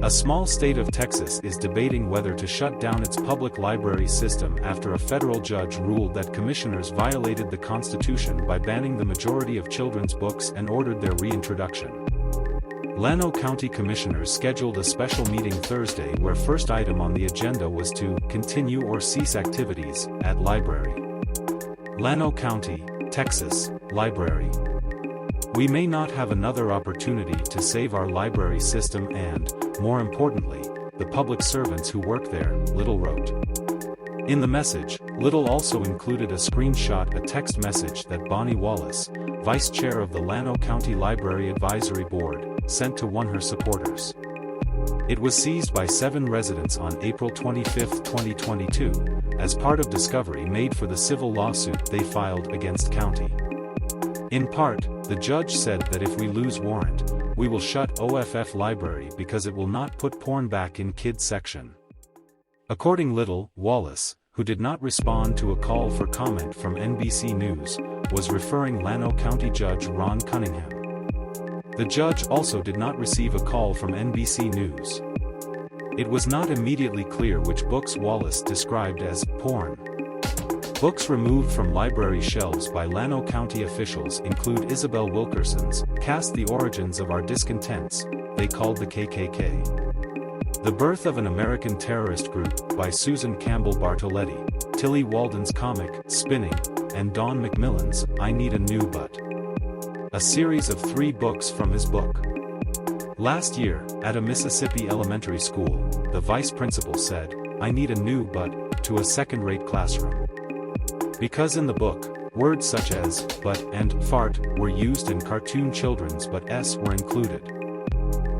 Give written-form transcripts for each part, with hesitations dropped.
A small state of Texas is debating whether to shut down its public library system after a federal judge ruled that commissioners violated the Constitution by banning the majority of children's books and ordered their reintroduction. Llano County commissioners scheduled a special meeting Thursday where first item on the agenda was to continue or cease activities at library. Llano County, Texas, Library. We may not have another opportunity to save our library system and, more importantly, the public servants who work there, Little wrote. In the message, Little also included a screenshot, a text message that Bonnie Wallace, vice chair of the Llano County Library Advisory Board, sent to one of her supporters. It was seized by 7 residents on April 25, 2022, as part of discovery made for the civil lawsuit they filed against county. In part, the judge said that if we lose warrant, we will shut OFF library because it will not put porn back in kids section. According Little, Wallace, who did not respond to a call for comment from NBC News, was referring Llano County Judge Ron Cunningham. The judge also did not receive a call from NBC News. It was not immediately clear which books Wallace described as porn. Books removed from library shelves by Llano County officials include Isabel Wilkerson's Cast the Origins of Our Discontents, they called the KKK. The Birth of an American Terrorist Group by Susan Campbell Bartoletti, Tilly Walden's comic, Spinning, and Don McMillan's I Need a New Butt. A series of 3 books from his book. Last year, at a Mississippi elementary school, the vice principal said, I need a new butt, to a second-rate classroom. Because in the book, words such as butt and fart were used in cartoon children's but s were included.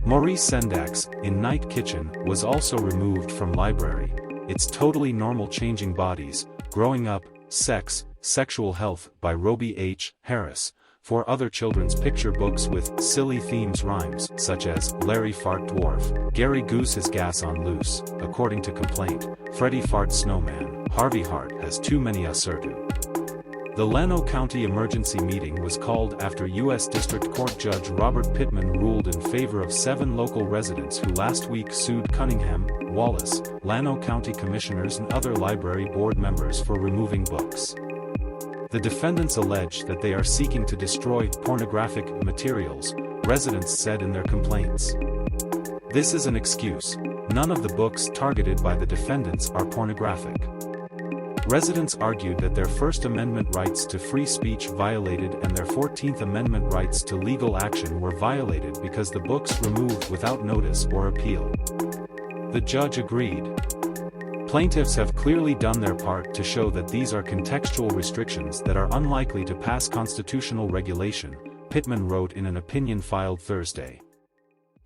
Maurice Sendak's In Night Kitchen was also removed from library. It's Totally Normal Changing Bodies, Growing Up, Sex, Sexual Health by Roby H. Harris. 4 other children's picture books with silly themes rhymes such as Larry Fart Dwarf, Gary Goose is Gas on Loose, according to complaint, Freddie Fart Snowman, Harvey Hart has too many assertu. The Llano County emergency meeting was called after U.S. District Court Judge Robert Pittman ruled in favor of 7 local residents who last week sued Cunningham, Wallace, Llano County commissioners and other library board members for removing books. The defendants allege that they are seeking to destroy pornographic materials, residents said in their complaints. This is an excuse. None of the books targeted by the defendants are pornographic. Residents argued that their First Amendment rights to free speech violated and their 14th Amendment rights to legal action were violated because the books removed without notice or appeal. The judge agreed. Plaintiffs have clearly done their part to show that these are contextual restrictions that are unlikely to pass constitutional regulation, Pittman wrote in an opinion filed Thursday.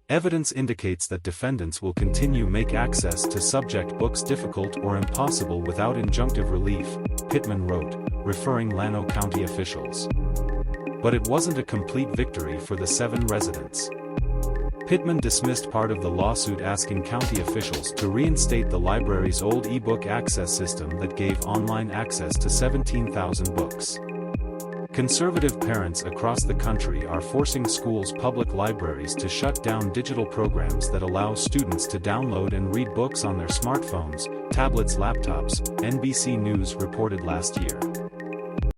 Evidence indicates that defendants will continue make access to subject books difficult or impossible without injunctive relief, Pittman wrote, referring Llano County officials. But it wasn't a complete victory for the 7 residents. Pittman dismissed part of the lawsuit asking county officials to reinstate the library's old e-book access system that gave online access to 17,000 books. Conservative parents across the country are forcing schools' public libraries to shut down digital programs that allow students to download and read books on their smartphones, tablets, laptops, NBC News reported last year.